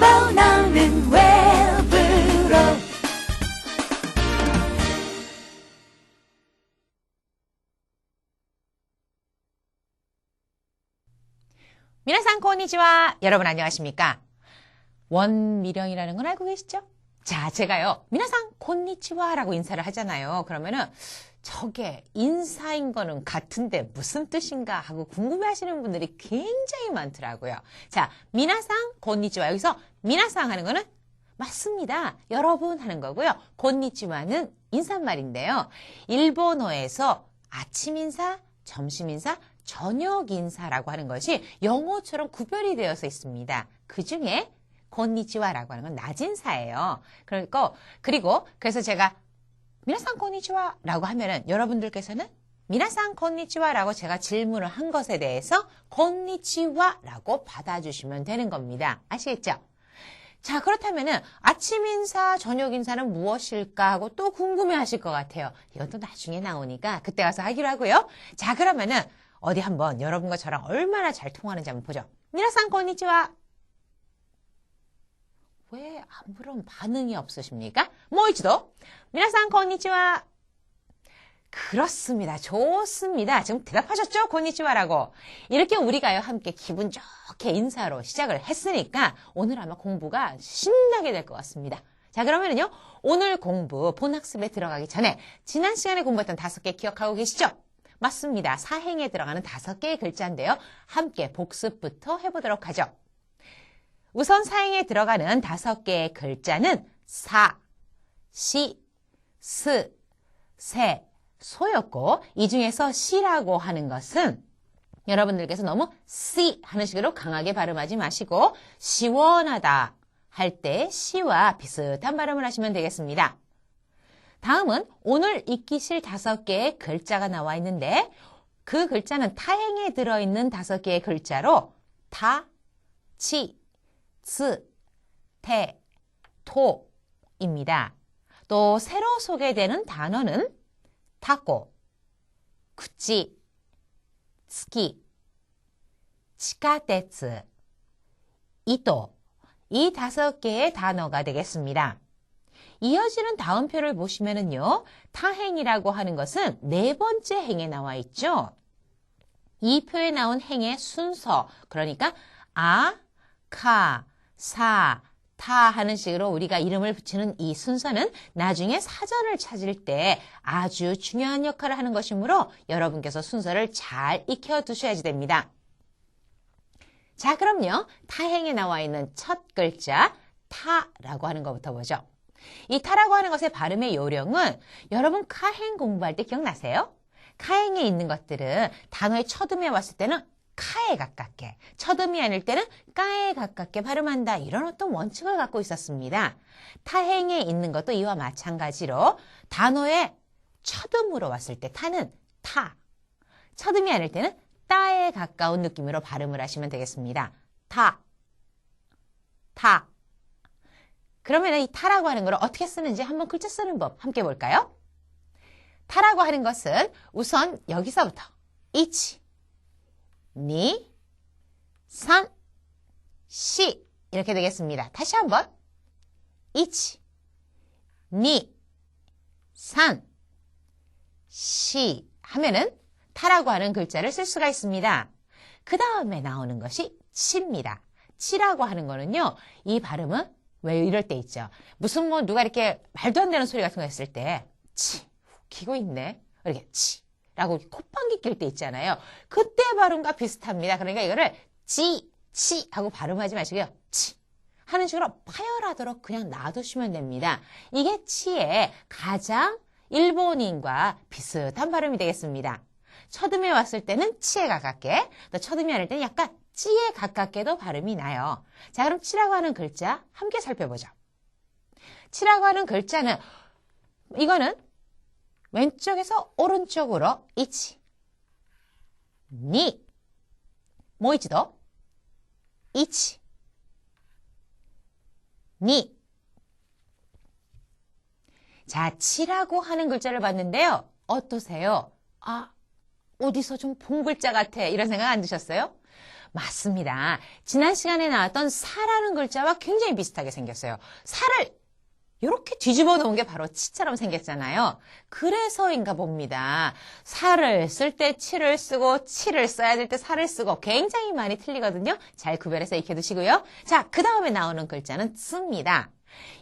일본 어는 외부로 미나상 konnichiwa. 여러분 안녕하십니까? 원미령이라는 건 알고 계시죠? 자, 제가요, 미나상 konnichiwa라고 인사를 하잖아요. 그러면은 저게 인사인 거는 같은데 무슨 뜻인가 하고 궁금해하시는 분들이 굉장히 많더라고요. 자, 미나상 konnichiwa. 여기서 미나상 하는 거는 맞습니다. 여러분 하는 거고요. konnichiwa는 인사말인데요. 일본어에서 아침 인사, 점심 인사, 저녁 인사라고 하는 것이 영어처럼 구별이 되어서 있습니다. 그 중에 konnichiwa라고 하는 건 낮 인사예요. 그래서 제가 미나상 konnichiwa라고 하면은 여러분들께서는 미나상 konnichiwa라고 제가 질문을 한 것에 대해서 konnichiwa라고 받아주시면 되는 겁니다. 아시겠죠? 자, 그렇다면은 아침 인사, 저녁 인사는 무엇일까 하고 또 궁금해 하실 것 같아요. 이건 또 나중에 나오니까 그때 가서 하기로 하고요. 자, 그러면은 어디 한번 여러분과 저랑 얼마나 잘 통하는지 한번 보죠. 미나상 konnichiwa. 왜 아무런 반응이 없으십니까? 모이치도 미나상 konnichiwa. 그렇습니다. 좋습니다. 지금 대답하셨죠? konnichiwa라고. 이렇게 우리가요 함께 기분 좋게 인사로 시작을 했으니까 오늘 아마 공부가 신나게 될 것 같습니다. 자, 그러면은요 오늘 공부 본학습에 들어가기 전에 지난 시간에 공부했던 5개 기억하고 계시죠? 맞습니다. 사행에 들어가는 5개의 글자인데요. 함께 복습부터 해보도록 하죠. 우선 사행에 들어가는 5개의 글자는 사, 시, 스, 세, 소였고 이 중에서 시라고 하는 것은 여러분들께서 너무 시 하는 식으로 강하게 발음하지 마시고 시원하다 할 때 시와 비슷한 발음을 하시면 되겠습니다. 다음은 오늘 익히실 5개의 글자가 나와 있는데 그 글자는 타행에 들어있는 5개의 글자로 타, 치, 츠, 테, 토입니다. 또 새로 소개되는 단어는 타코, 구치, 스키, 치카테츠, 이토 이 5개의 단어가 되겠습니다. 이어지는 다음표를 보시면은요, 타행이라고 하는 것은 4번째 행에 나와 있죠. 이 표에 나온 행의 순서, 그러니까 아, 카, 사, 타 하는 식으로 우리가 이름을 붙이는 이 순서는 나중에 사전을 찾을 때 아주 중요한 역할을 하는 것이므로 여러분께서 순서를 잘 익혀두셔야지 됩니다. 자, 그럼요. 타행에 나와 있는 첫 글자 타라고 하는 것부터 보죠. 이 타라고 하는 것의 발음의 요령은 여러분 카행 공부할 때 기억나세요? 카행에 있는 것들은 단어의 첫음에 왔을 때는 카에 가깝게, 첫음이 아닐 때는 까에 가깝게 발음한다. 이런 어떤 원칙을 갖고 있었습니다. 타행에 있는 것도 이와 마찬가지로 단어의 첫음으로 왔을 때 타는 타, 첫음이 아닐 때는 따에 가까운 느낌으로 발음을 하시면 되겠습니다. 타, 타. 그러면 이 타라고 하는 걸 어떻게 쓰는지 한번 글자 쓰는 법 함께 볼까요? 타라고 하는 것은 우선 여기서부터 1, 2, 3, 4 이렇게 되겠습니다. 다시 한번 1, 2, 3, 4 하면은 타라고 하는 글자를 쓸 수가 있습니다. 그 다음에 나오는 것이 치입니다. 치라고 하는 거는요, 이 발음은 왜 이럴 때 있죠. 무슨 누가 이렇게 말도 안 되는 소리 같은 거 했을 때 치, 웃기고 있네. 이렇게 치 라고 콧방귀 낄 때 있잖아요. 그때 발음과 비슷합니다. 그러니까 이거를 치 하고 발음하지 마시고요. 치 하는 식으로 파열하도록 그냥 놔두시면 됩니다. 이게 치의 가장 일본인과 비슷한 발음이 되겠습니다. 첫음에 왔을 때는 치에 가깝게, 또 첫음이 아닐 때는 약간 찌에 가깝게도 발음이 나요. 자, 그럼 치라고 하는 글자 함께 살펴보죠. 치라고 하는 글자는 이거는 왼쪽에서 오른쪽으로 1, 2, もう一度 1, 2 자, 치라고 하는 글자를 봤는데요. 어떠세요? 아, 어디서 좀 본 글자 같아. 이런 생각 안 드셨어요? 맞습니다. 지난 시간에 나왔던 사라는 글자와 굉장히 비슷하게 생겼어요. 사를 이렇게 뒤집어 놓은 게 바로 치처럼 생겼잖아요. 그래서인가 봅니다. 사를 쓸 때 치를 쓰고 치를 써야 될 때 사를 쓰고 굉장히 많이 틀리거든요. 잘 구별해서 익혀두시고요. 자, 그 다음에 나오는 글자는 쯔입니다.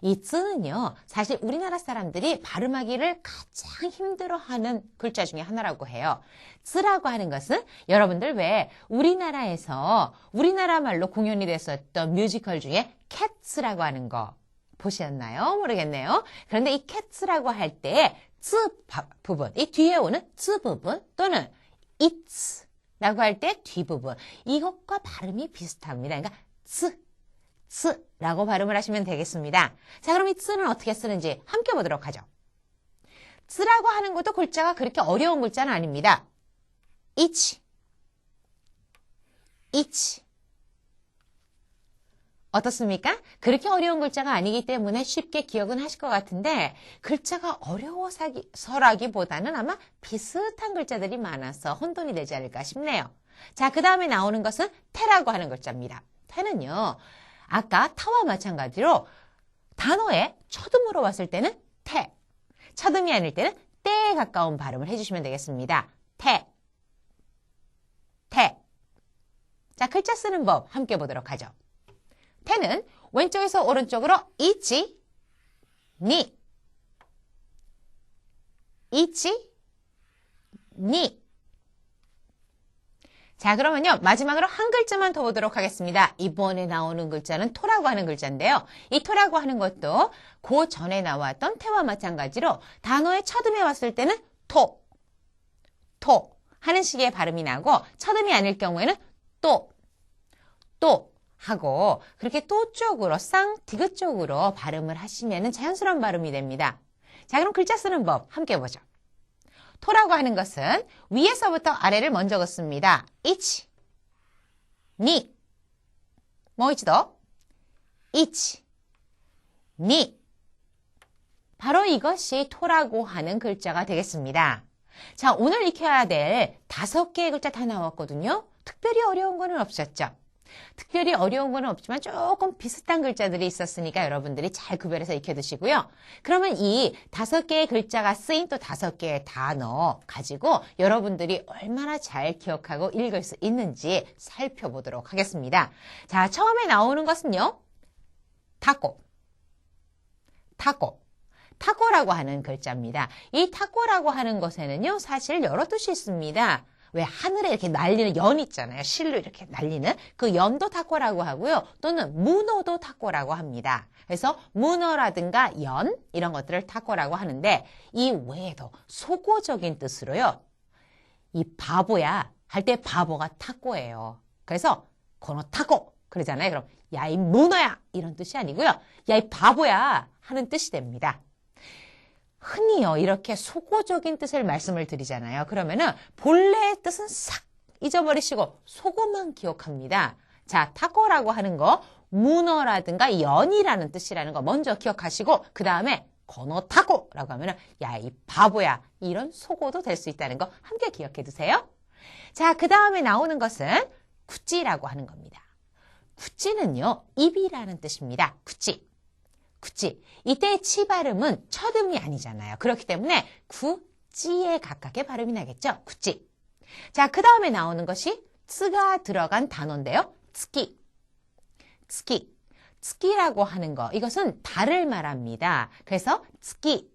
이 쯔는요, 사실 우리나라 사람들이 발음하기를 가장 힘들어하는 글자 중에 하나라고 해요. 쯔라고 하는 것은 여러분들 왜 우리나라에서 우리나라 말로 공연이 됐었던 뮤지컬 중에 캣츠라고 하는 거 보셨나요? 모르겠네요. 그런데 이 캣츠라고 할 때 쯔 부분, 이 뒤에 오는 쯔 부분 또는 이츠라고 할 때 뒷부분, 이것과 발음이 비슷합니다. 그러니까 츠라고 발음을 하시면 되겠습니다. 자, 그럼 이 쯔는 어떻게 쓰는지 함께 보도록 하죠. 쯔라고 하는 것도 글자가 그렇게 어려운 글자는 아닙니다. 이치. 어떻습니까? 그렇게 어려운 글자가 아니기 때문에 쉽게 기억은 하실 것 같은데 글자가 어려워서라기보다는 아마 비슷한 글자들이 많아서 혼돈이 되지 않을까 싶네요. 자, 그 다음에 나오는 것은 태라고 하는 글자입니다. 태는요, 아까 타와 마찬가지로 단어에 첫음으로 왔을 때는 태, 첫음이 아닐 때는 때에 가까운 발음을 해주시면 되겠습니다. 태. 자, 글자 쓰는 법 함께 보도록 하죠. 태는 왼쪽에서 오른쪽으로 이치, 니. 자, 그러면요, 마지막으로 한 글자만 더 보도록 하겠습니다. 이번에 나오는 글자는 토라고 하는 글자인데요. 이 토라고 하는 것도 그 전에 나왔던 태와 마찬가지로 단어의 첫음에 왔을 때는 토 하는 식의 발음이 나고 첫음이 아닐 경우에는 또 하고 그렇게 또 쪽으로 디귿 쪽으로 발음을 하시면 자연스러운 발음이 됩니다. 자, 그럼 글자 쓰는 법 함께 보죠. 토라고 하는 것은 위에서부터 아래를 먼저 긋습니다. 이치, 니. 뭐 이치도 이치, 니. 바로 이것이 토라고 하는 글자가 되겠습니다. 자, 오늘 익혀야 될 5개의 글자 다 나왔거든요. 특별히 어려운 거는 없었죠. 특별히 어려운 거는 없지만 조금 비슷한 글자들이 있었으니까 여러분들이 잘 구별해서 익혀두시고요. 그러면 이 5개의 글자가 쓰인 또 5개의 단어 가지고 여러분들이 얼마나 잘 기억하고 읽을 수 있는지 살펴보도록 하겠습니다. 자, 처음에 나오는 것은요. 타코라고 하는 글자입니다. 이 타코라고 하는 것에는요, 사실 여러 뜻이 있습니다. 왜 하늘에 이렇게 날리는 연 있잖아요. 실로 이렇게 날리는 그 연도 타코라고 하고요. 또는 문어도 타코라고 합니다. 그래서 문어라든가 연 이런 것들을 타코라고 하는데 이 외에도 속어적인 뜻으로요. 이 바보야 할 때 바보가 타코예요. 그래서 거노 타코 그러잖아요. 그럼 야 이 문어야 이런 뜻이 아니고요. 야 이 바보야 하는 뜻이 됩니다. 흔히요, 이렇게 속어적인 뜻을 말씀을 드리잖아요. 그러면은 본래의 뜻은 싹 잊어버리시고 속어만 기억합니다. 자, 타코라고 하는 거, 문어라든가 연이라는 뜻이라는 거 먼저 기억하시고, 그 다음에 건어 타코라고 하면은, 야, 이 바보야. 이런 속어도 될 수 있다는 거 함께 기억해 두세요. 자, 그 다음에 나오는 것은 구찌라고 하는 겁니다. 구찌는요, 입이라는 뜻입니다. 구찌. 이때의 치 발음은 첫음이 아니잖아요. 그렇기 때문에 구찌에 가깝게 발음이 나겠죠. 구찌. 자, 그 다음에 나오는 것이 츠가 들어간 단어인데요. 츠키라고 하는 거. 이것은 달을 말합니다. 그래서 츠키.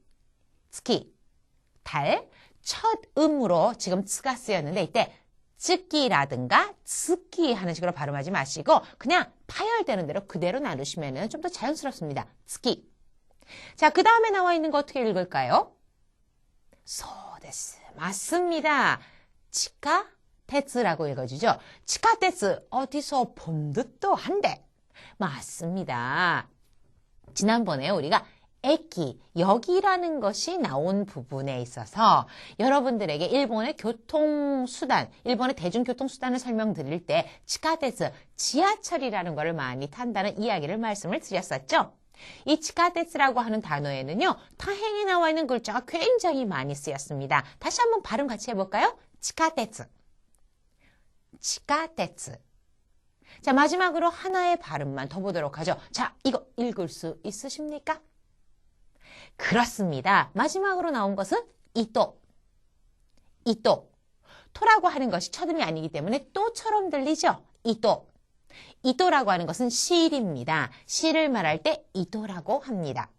달. 첫 음으로 지금 츠가 쓰였는데 이때 츠키라든가 츠키 하는 식으로 발음하지 마시고 그냥 파열되는 대로 그대로 나누시면 좀 더 자연스럽습니다. 츠키. 자, 그 다음에 나와 있는 거 어떻게 읽을까요? 소데스. 맞습니다. 치카테츠라고 읽어주죠. 치카테츠. 어디서 본 듯도 한데. 맞습니다. 지난번에 우리가 에키, 역이라는 것이 나온 부분에 있어서 여러분들에게 일본의 교통수단, 일본의 대중교통수단을 설명드릴 때 치카테츠, 지하철이라는 것을 많이 탄다는 이야기를 말씀을 드렸었죠. 이 치카테츠라고 하는 단어에는요, 타행이 나와 있는 글자가 굉장히 많이 쓰였습니다. 다시 한번 발음 같이 해볼까요? 치카테츠. 자, 마지막으로 하나의 발음만 더 보도록 하죠. 자, 이거 읽을 수 있으십니까? 그렇습니다. 마지막으로 나온 것은 이또. 이또. 토라고 하는 것이 첫음이 아니기 때문에 또처럼 들리죠? 이또. 이또라고 하는 것은 실입니다. 실을 말할 때 이또라고 합니다.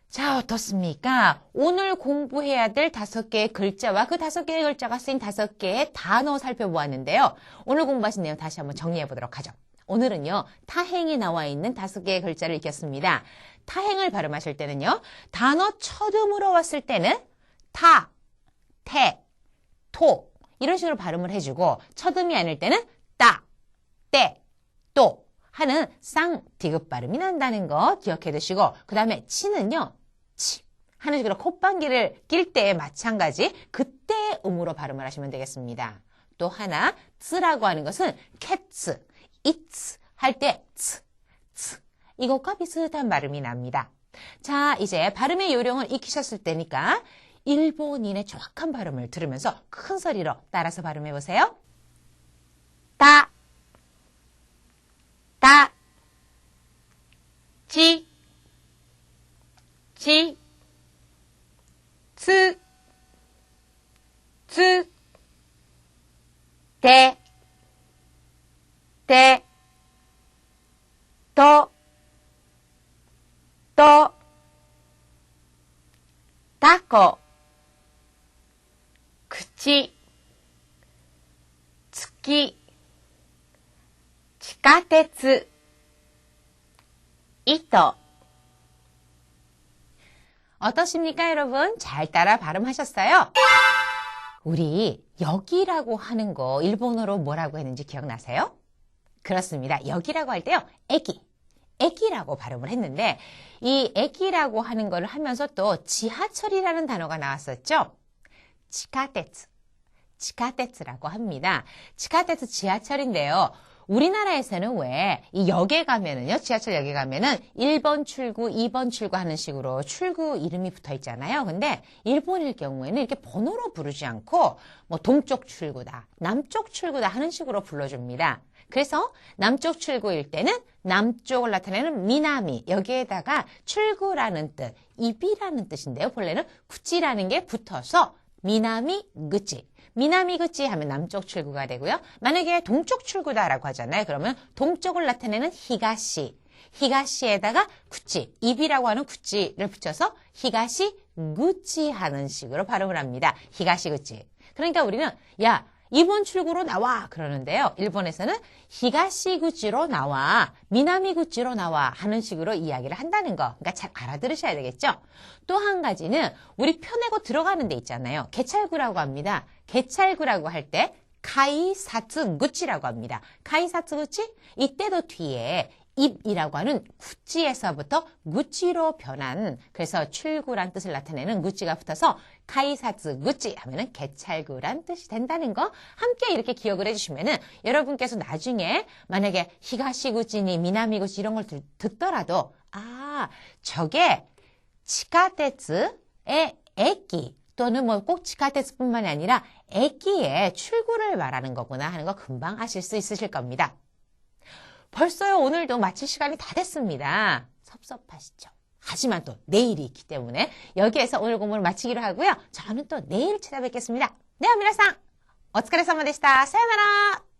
자, 어떻습니까? 오늘 공부해야 될 5개의 글자와 그 5개의 글자가 쓰인 5개의 단어 살펴보았는데요. 오늘 공부하신 내용 다시 한번 정리해 보도록 하죠. 오늘은요, 타행에 나와 있는 5개의 글자를 읽겠습니다. 타행을 발음하실 때는요, 단어 첫음으로 왔을 때는 타, 태, 토 이런 식으로 발음을 해주고 첫음이 아닐 때는 따, 때, 또 하는 쌍 디귿 발음이 난다는 거 기억해 두시고 그 다음에 치는요. 치 하는 식으로 콧방귀를 낄 때 마찬가지 그때의 음으로 발음을 하시면 되겠습니다. 또 하나 쓰라고 하는 것은 캣츠, 이츠 할 때 츠, 츠 이것과 비슷한 발음이 납니다. 자, 이제 발음의 요령을 익히셨을 때니까 일본인의 정확한 발음을 들으면서 큰 소리로 따라서 발음해 보세요. 따, 따, 지, 지, 츠, 츠, 대, 대, 또, 또, 타코,口、月、地下鉄、糸. 어떠십니까, 여러분? 잘 따라 발음하셨어요? 우리 여기라고 하는 거 일본어로 뭐라고 했는지 기억나세요? 그렇습니다. 여기라고 할 때요. 에기. 에기라고 발음을 했는데 이 에기라고 하는 거를 하면서 또 지하철이라는 단어가 나왔었죠? 지카테츠. 지카테츠라고 합니다. 지카테츠 지하철인데요. 우리나라에서는 왜 이 역에 가면은요, 지하철 역에 가면은 1번 출구, 2번 출구 하는 식으로 출구 이름이 붙어 있잖아요. 근데 일본일 경우에는 이렇게 번호로 부르지 않고 뭐 동쪽 출구다, 남쪽 출구다 하는 식으로 불러줍니다. 그래서 남쪽 출구일 때는 남쪽을 나타내는 미나미, 여기에다가 출구라는 뜻, 입이라는 뜻인데요. 본래는 구찌라는 게 붙어서 미나미 그치. 미나미 그치 하면 남쪽 출구가 되고요. 만약에 동쪽 출구다라고 하잖아요. 그러면 동쪽을 나타내는 히가시. 히가시에다가 구치, 입이라고 하는 구치를 붙여서 히가시 구치 하는 식으로 발음을 합니다. 히가시 구치. 그러니까 우리는 야, 이번 출구로 나와 그러는데요. 일본에서는 히가시구치로 나와, 미나미구치로 나와 하는 식으로 이야기를 한다는 거. 그러니까 잘 알아들으셔야 되겠죠. 또 한 가지는 우리 펴내고 들어가는 데 있잖아요. 개찰구라고 합니다. 개찰구라고 할 때 카이사츠구치라고 합니다. 카이사츠구치? 이때도 뒤에 입이라고 하는 구찌에서부터 구찌로 변한, 그래서 출구란 뜻을 나타내는 구찌가 붙어서 카이사츠 구찌 하면은 개찰구란 뜻이 된다는 거 함께 이렇게 기억을 해주시면은 여러분께서 나중에 만약에 히가시구찌니 미나미구찌 이런 걸 듣더라도 아, 저게 지하철의 에기 또는 뭐 꼭 지하철뿐만이 아니라 에기의 출구를 말하는 거구나 하는 거 금방 아실 수 있으실 겁니다. 벌써요, 오늘도 마칠 시간이 다 됐습니다. 섭섭하시죠? 하지만 또 내일이 있기 때문에 여기에서 오늘 공부를 마치기로 하고요. 저는 또 내일 찾아뵙겠습니다. 네, 미나상, 오츠카레사마でした. 사요나라.